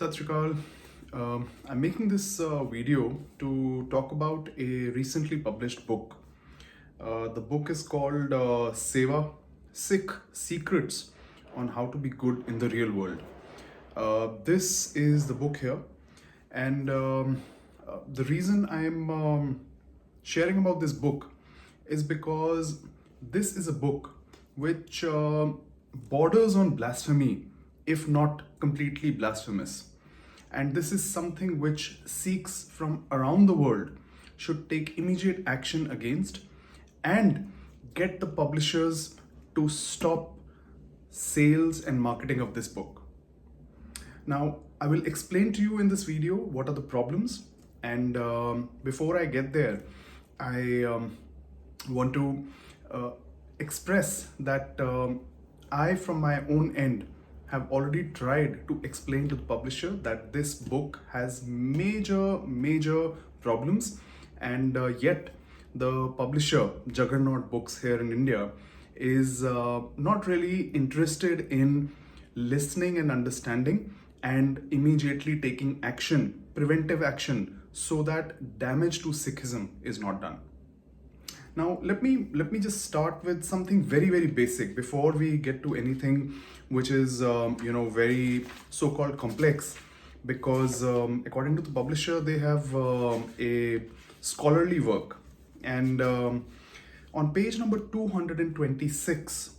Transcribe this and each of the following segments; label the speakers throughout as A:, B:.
A: Sat Shri Akal. I'm making this video to talk about a recently published book. The book is called Seva Sikh Secrets on How to Be Good in the Real World. This is the book here, and the reason I'm sharing about this book is because this is a book which borders on blasphemy, if not completely blasphemous. And this is something which Sikhs from around the world should take immediate action against and get the publishers to stop sales and marketing of this book. Now, I will explain to you in this video what are the problems, and before I get there, I want to express that I, from my own end, have already tried to explain to the publisher that this book has major problems, and yet the publisher, Juggernaut Books here in India, is not really interested in listening and understanding and immediately taking action, preventive action, so that damage to Sikhism is not done. Now, let me just start with something very basic before we get to anything which is very so-called complex, because according to the publisher, they have a scholarly work, and on page number 226,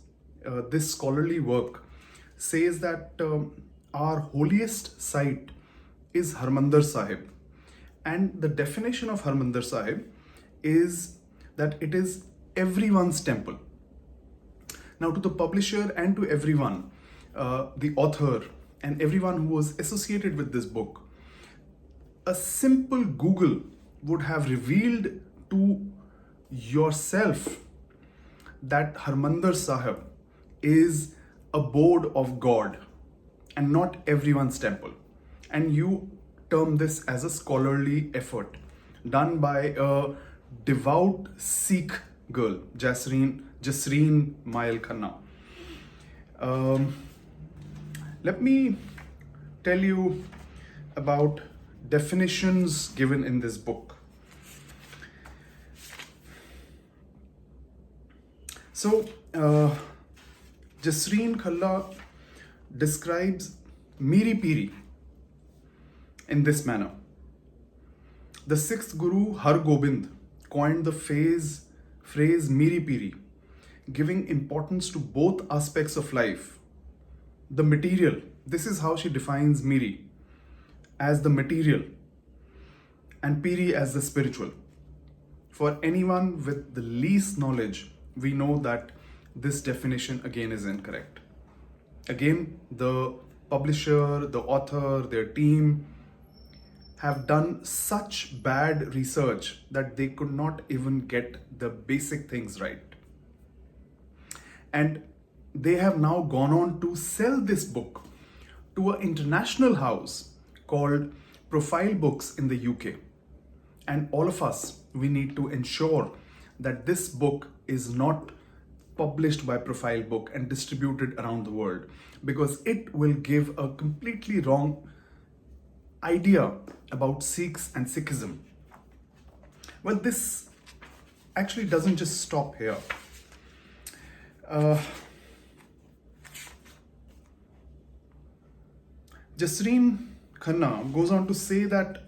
A: this scholarly work says that our holiest site is Harmandir Sahib, and the definition of Harmandir Sahib is that it is everyone's temple. Now, to the publisher and to everyone, the author and everyone who was associated with this book, a simple Google would have revealed to yourself that Harmandir Sahib is abode of God and not everyone's temple. And you term this as a scholarly effort done by a devout Sikh girl, Jasreen Mail Khanna. Let me tell you about definitions given in this book. So, Jasreen Khalla describes Miri Piri in this manner. The sixth Guru Har Gobind coined the phrase Miri Piri, giving importance to both aspects of life. The material, this is how she defines Miri, as the material, and Piri as the spiritual. For anyone with the least knowledge, we know that this definition again is incorrect. Again, the publisher, the author, their team have done such bad research that they could not even get the basic things right. And they have now gone on to sell this book to an international house called Profile Books in the UK. And all of us, we need to ensure that this book is not published by Profile Book and distributed around the world, because it will give a completely wrong idea about Sikhs and Sikhism. Well, this actually doesn't just stop here. Jasreen Khanna goes on to say that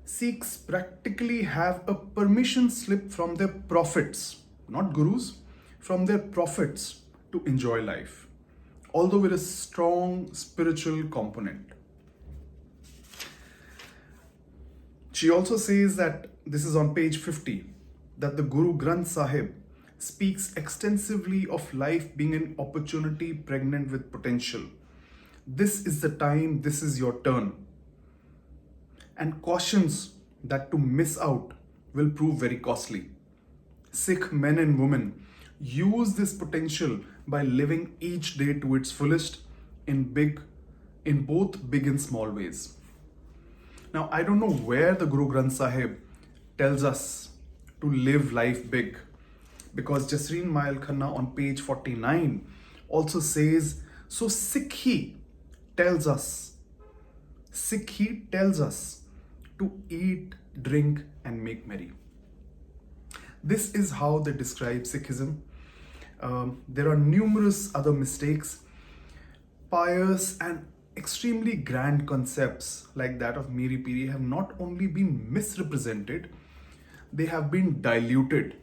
A: Sikhs practically have a permission slip from their prophets, not gurus, from their prophets to enjoy life, although with a strong spiritual component. She also says that, this is on page 50, that the Guru Granth Sahib speaks extensively of life being an opportunity pregnant with potential. This is the time, this is your turn. And cautions that to miss out will prove very costly. Sikh men and women use this potential by living each day to its fullest in both big and small ways. Now, I don't know where the Guru Granth Sahib tells us to live life big, because Jasreen Mail Khanna on page 49 also says, so Sikhi tells us Sikhi tells us to eat, drink, and make merry. This is how they describe Sikhism. There are numerous other mistakes, pious and extremely grand concepts like that of Miri Piri have not only been misrepresented, they have been diluted.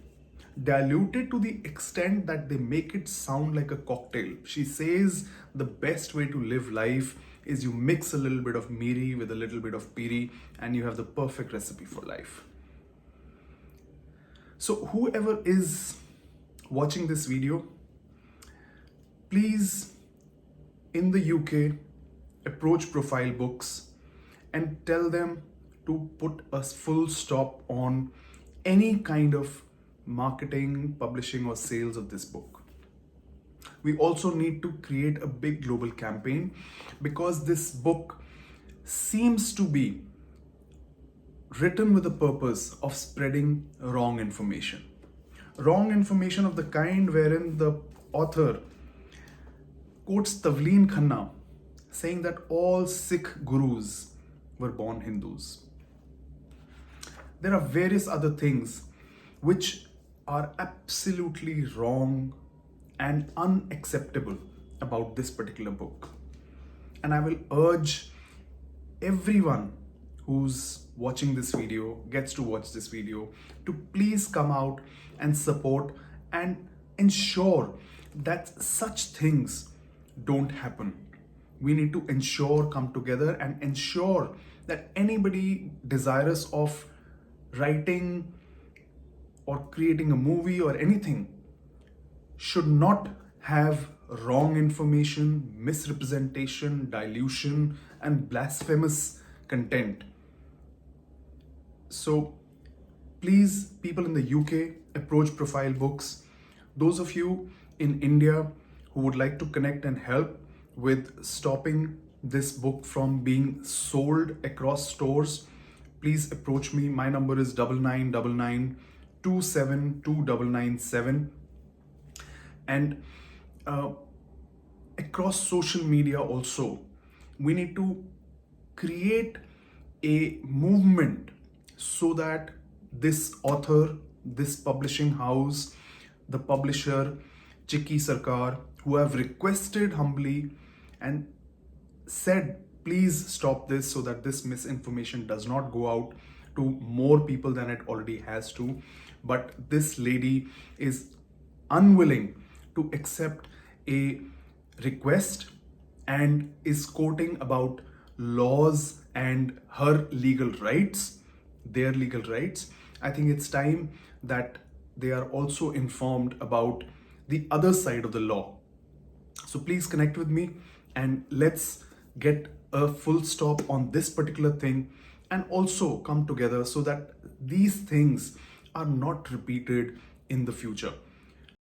A: Diluted to the extent that they make it sound like a cocktail. She says the best way to live life is you mix a little bit of Miri with a little bit of Piri and you have the perfect recipe for life. So, whoever is watching this video, please, in the UK, approach Profile Books and tell them to put a full stop on any kind of marketing, publishing, or sales of this book. We also need to create a big global campaign because this book seems to be written with the purpose of spreading wrong information. Wrong information of the kind wherein the author quotes Tavleen Khanna saying that all Sikh gurus were born Hindus. There are various other things which are absolutely wrong and unacceptable about this particular book. And I will urge everyone who's watching this video, gets to watch this video, to please come out and support and ensure that such things don't happen. We need to come together and ensure that anybody desirous of writing or creating a movie or anything should not have wrong information, misrepresentation, dilution, and blasphemous content. So please, people in the UK, approach Profile Books. Those of you in India who would like to connect and help with stopping this book from being sold across stores, please approach me. My number is 9999 2729997. And across social media also, we need to create a movement so that this author, this publishing house, the publisher, Chikki Sarkar, who have requested humbly and said, please stop this so that this misinformation does not go out to more people than it already has to. But this lady is unwilling to accept a request and is quoting about laws and her legal rights, their legal rights. I think it's time that they are also informed about the other side of the law. So please connect with me and let's get a full stop on this particular thing and also come together so that these things are not repeated in the future.